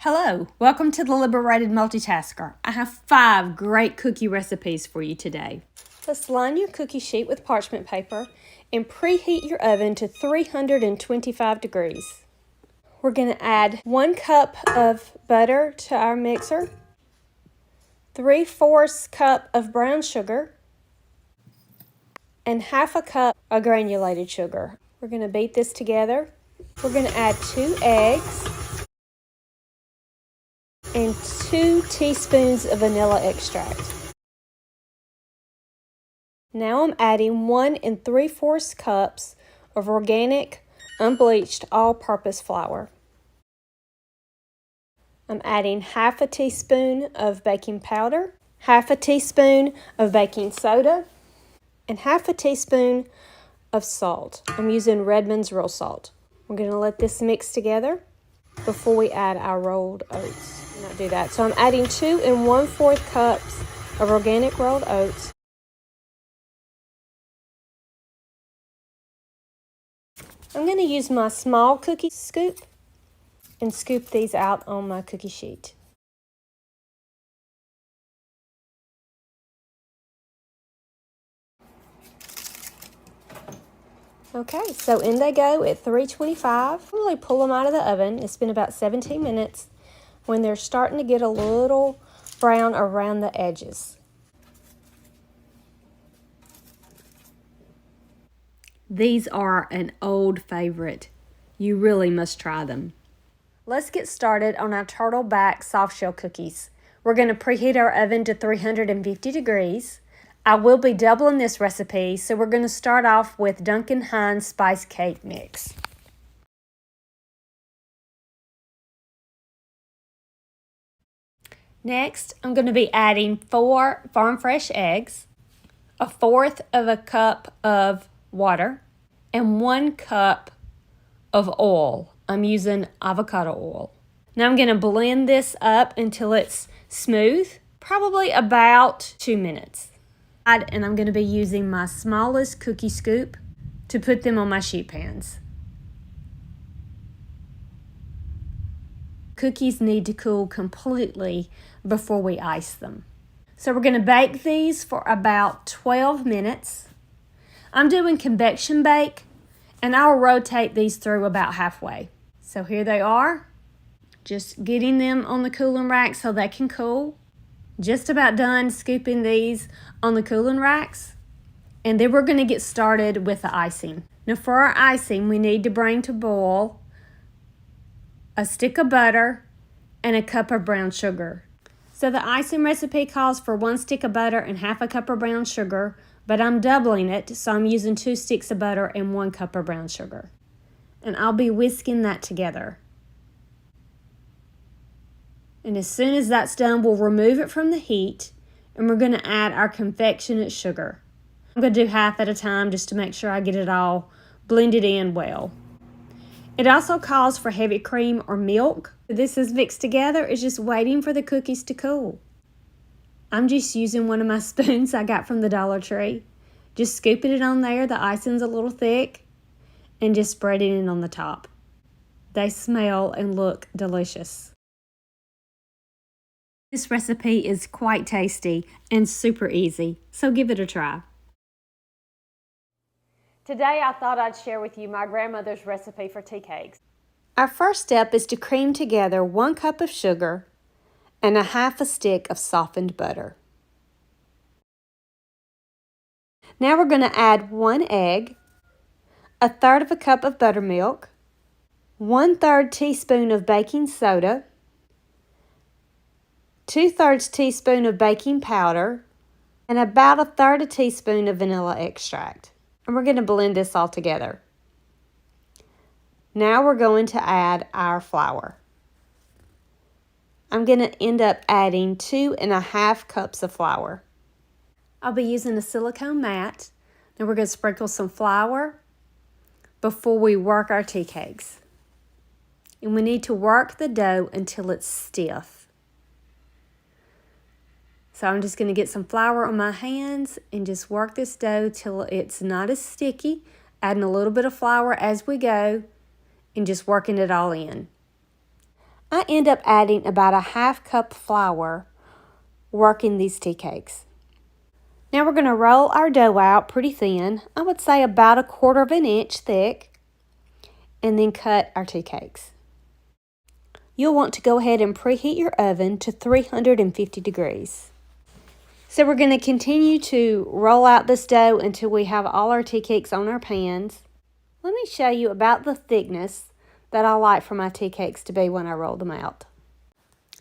Hello, welcome to the Liberated Multitasker. I have 5 great cookie recipes for you today. Let's line your cookie sheet with parchment paper and preheat your oven to 325 degrees. We're going to add 1 cup of butter to our mixer, 3/4 cup of brown sugar, and 1/2 cup of granulated sugar. We're going to beat this together. We're going to add 2 eggs and 2 teaspoons of vanilla extract. Now I'm adding 1 3/4 cups of organic, unbleached, all-purpose flour. I'm adding 1/2 teaspoon of baking powder, 1/2 teaspoon of baking soda, and 1/2 teaspoon of salt. I'm using Redmond's real salt. We're going to let this mix together before we add our rolled oats. Not do that. So I'm adding 2 1/4 cups of organic rolled oats. I'm going to use my small cookie scoop and scoop these out on my cookie sheet. Okay, so in they go at 325. Really pull them out of the oven. It's been about 17 minutes. When they're starting to get a little brown around the edges. These are an old favorite. You really must try them. Let's get started on our Turtleback softshell cookies. We're going to preheat our oven to 350 degrees. I will be doubling this recipe, so we're going to start off with Duncan Hines spice cake mix. Next, I'm going to be adding 4 farm fresh eggs, 1/4 of a cup of water, and 1 cup of oil. I'm using avocado oil. Now I'm going to blend this up until it's smooth, probably about 2 minutes. And I'm going to be using my smallest cookie scoop to put them on my sheet pans. Cookies need to cool completely before we ice them. So we're going to bake these for about 12 minutes. I'm doing convection bake, and I'll rotate these through about halfway. So here they are, just getting them on the cooling rack so they can cool. Just about done scooping these on the cooling racks. And then we're going to get started with the icing. Now for our icing, we need to bring to boil a stick of butter and a cup of brown sugar. So the icing recipe calls for 1 stick of butter and 1/2 cup of brown sugar, but I'm doubling it, so I'm using 2 sticks of butter and 1 cup of brown sugar. And I'll be whisking that together. And as soon as that's done, we'll remove it from the heat, and we're going to add our confectionate sugar. I'm going to do half at a time just to make sure I get it all blended in well. It also calls for heavy cream or milk. This is mixed together. It's just waiting for the cookies to cool. I'm just using one of my spoons I got from the Dollar Tree. Just scooping it on there. The icing's a little thick. And just spreading it on the top. They smell and look delicious. This recipe is quite tasty and super easy, so give it a try. Today I thought I'd share with you my grandmother's recipe for tea cakes. Our first step is to cream together 1 cup of sugar and 1/2 stick of softened butter. Now we're going to add 1 egg, 1/3 of a cup of buttermilk, 1/3 teaspoon of baking soda, 2/3 teaspoon of baking powder, and about 1/3 teaspoon of vanilla extract. And we're going to blend this all together. Now we're going to add our flour. I'm going to end up adding 2 1/2 cups of flour. I'll be using a silicone mat. Now we're going to sprinkle some flour before we work our tea cakes. And we need to work the dough until it's stiff. So I'm just going to get some flour on my hands and just work this dough till it's not as sticky, adding a little bit of flour as we go and just working it all in. I end up adding about a half cup flour working these tea cakes. Now we're going to roll our dough out pretty thin. I would say about 1/4 of an inch thick, and then cut our tea cakes. You'll want to go ahead and preheat your oven to 350 degrees. So we're going to continue to roll out this dough until we have all our tea cakes on our pans. Let me show you about the thickness that I like for my tea cakes to be when I roll them out.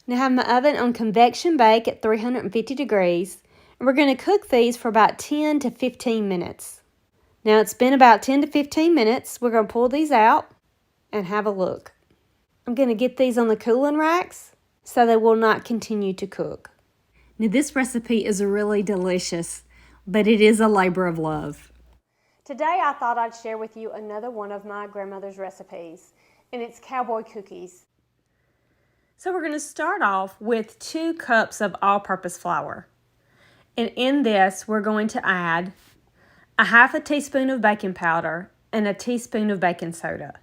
Now I have my oven on convection bake at 350 degrees, and we're going to cook these for about 10 to 15 minutes. Now it's been about 10 to 15 minutes. We're going to pull these out and have a look. I'm going to get these on the cooling racks so they will not continue to cook. Now this recipe is really delicious, but it is a labor of love. Today I thought I'd share with you another one of my grandmother's recipes, and it's cowboy cookies. So we're going to start off with 2 cups of all-purpose flour. And in this, we're going to add a half a teaspoon of baking powder and a teaspoon of baking soda.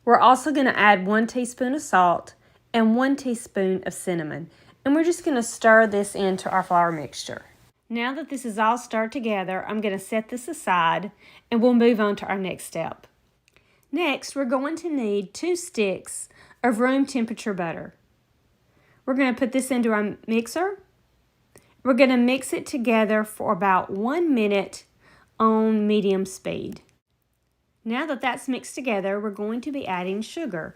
We're also going to add 1 teaspoon of salt and 1 teaspoon of cinnamon. And we're just going to stir this into our flour mixture. Now that this is all stirred together, I'm going to set this aside and we'll move on to our next step. Next, we're going to need 2 sticks of room temperature butter. We're going to put this into our mixer. We're going to mix it together for about 1 minute on medium speed. Now that that's mixed together, we're going to be adding sugar.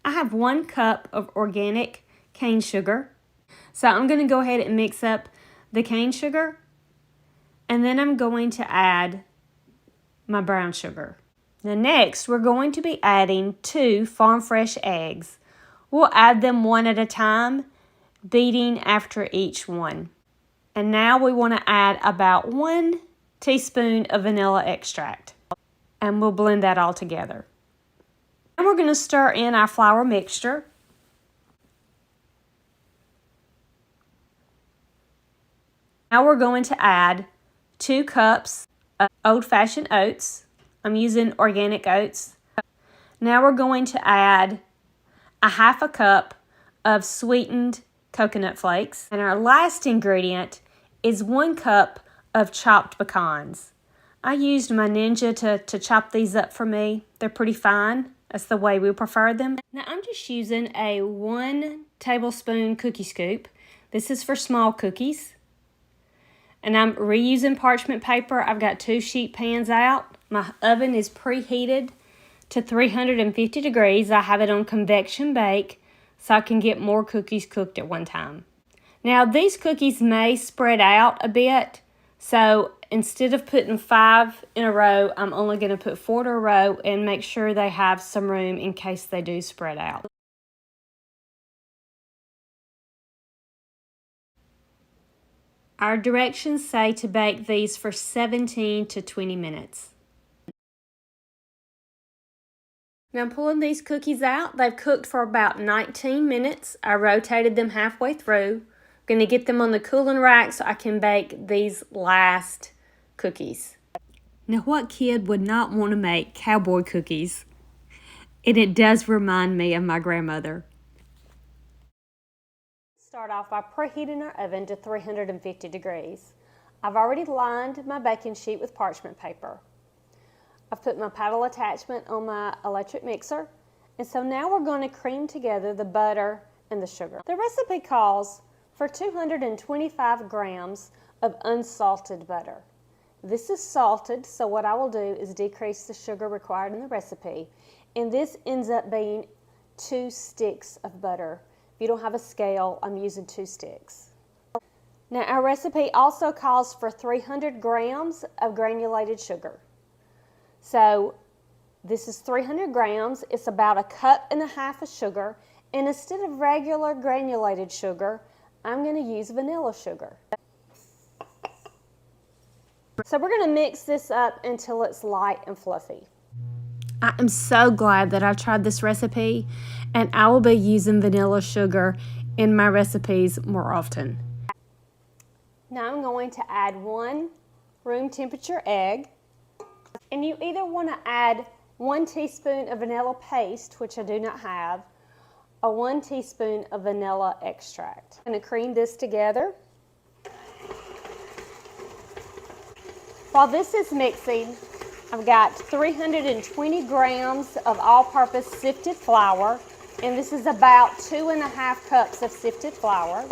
I have 1 cup of organic cane sugar. So I'm going to go ahead and mix up the cane sugar, and then I'm going to add my brown sugar. Now next, we're going to be adding 2 farm fresh eggs. We'll add them one at a time, beating after each one. And now we want to add about 1 teaspoon of vanilla extract. And we'll blend that all together. And we're going to stir in our flour mixture. Now we're going to add 2 cups of old-fashioned oats. I'm using organic oats. Now we're going to add a half a cup of sweetened coconut flakes. And our last ingredient is 1 cup of chopped pecans. I used my Ninja to chop these up for me. They're pretty fine. That's the way we prefer them. Now I'm just using a 1 tablespoon cookie scoop. This is for small cookies. And I'm reusing parchment paper. I've got 2 sheet pans out. My oven is preheated to 350 degrees. I have it on convection bake so I can get more cookies cooked at one time. Now these cookies may spread out a bit, so instead of putting 5 in a row, I'm only going to put 4 in a row and make sure they have some room in case they do spread out. Our directions say to bake these for 17 to 20 minutes. Now I'm pulling these cookies out. They've cooked for about 19 minutes. I rotated them halfway through. I'm going to get them on the cooling rack so I can bake these last cookies. Now what kid would not want to make cowboy cookies? And it does remind me of my grandmother. Start off by preheating our oven to 350 degrees. I've already lined my baking sheet with parchment paper. I've put my paddle attachment on my electric mixer, and so now we're going to cream together the butter and the sugar. The recipe calls for 225 grams of unsalted butter. This is salted, so what I will do is decrease the sugar required in the recipe, and this ends up being 2 sticks of butter. If you don't have a scale, I'm using 2 sticks. Now our recipe also calls for 300 grams of granulated sugar. So this is 300 grams. It's about 1.5 cups of sugar, and instead of regular granulated sugar, I'm going to use vanilla sugar. So we're going to mix this up until it's light and fluffy. I am so glad that I tried this recipe, and I will be using vanilla sugar in my recipes more often. Now I'm going to add 1 room temperature egg, and you either want to add 1 teaspoon of vanilla paste, which I do not have, a 1 teaspoon of vanilla extract. I'm going to cream this together. While this is mixing, I've got 320 grams of all-purpose sifted flour, and this is about 2.5 cups of sifted flour.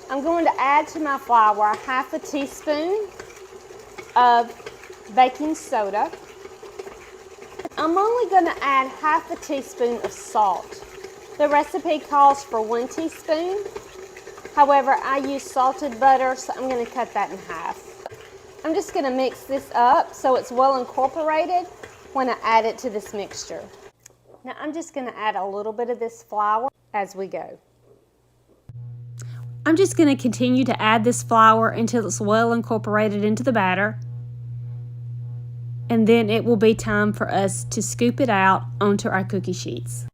I'm going to add to my flour 1/2 teaspoon of baking soda. I'm only going to add 1/2 teaspoon of salt. The recipe calls for 1 teaspoon. However, I use salted butter, so I'm going to cut that in half. I'm just going to mix this up so it's well incorporated when I add it to this mixture. Now I'm just going to add a little bit of this flour as we go. I'm just going to continue to add this flour until it's well incorporated into the batter. And then it will be time for us to scoop it out onto our cookie sheets.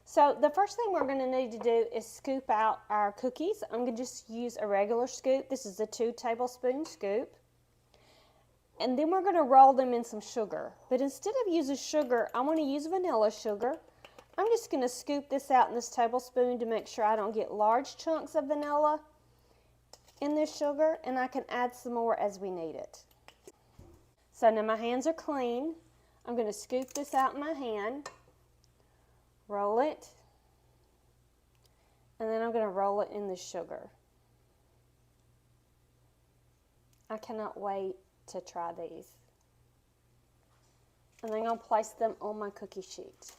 So the first thing we're going to need to do is scoop out our cookies. I'm going to just use a regular scoop. This is a 2 tablespoon scoop. And then we're going to roll them in some sugar. But instead of using sugar, I want to use vanilla sugar. I'm just going to scoop this out in this tablespoon to make sure I don't get large chunks of vanilla in this sugar, and I can add some more as we need it. So now my hands are clean. I'm going to scoop this out in my hand, roll it, and then I'm going to roll it in the sugar. I cannot wait to try these. And then I'm going to place them on my cookie sheet.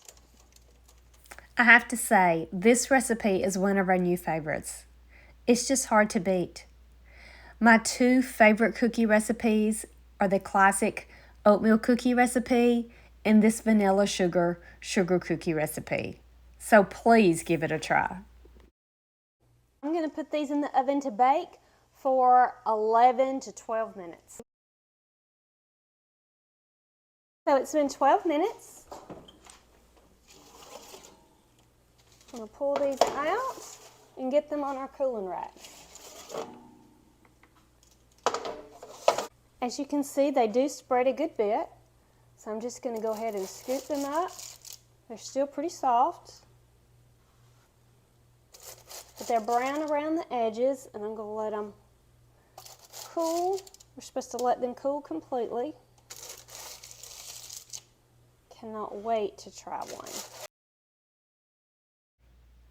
I have to say, this recipe is one of our new favorites. It's just hard to beat. My 2 favorite cookie recipes are the classic oatmeal cookie recipe and this vanilla sugar cookie recipe. So please give it a try. I'm going to put these in the oven to bake for 11 to 12 minutes. So it's been 12 minutes. I'm going to pull these out and get them on our cooling rack. As you can see, they do spread a good bit. So I'm just going to go ahead and scoop them up. They're still pretty soft. But they're brown around the edges, and I'm going to let them cool. We're supposed to let them cool completely. Cannot wait to try one.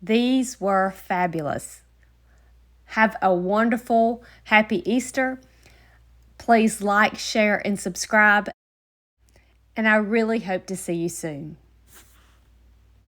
These were fabulous. Have a wonderful, happy Easter. Please like, share, and subscribe. And I really hope to see you soon.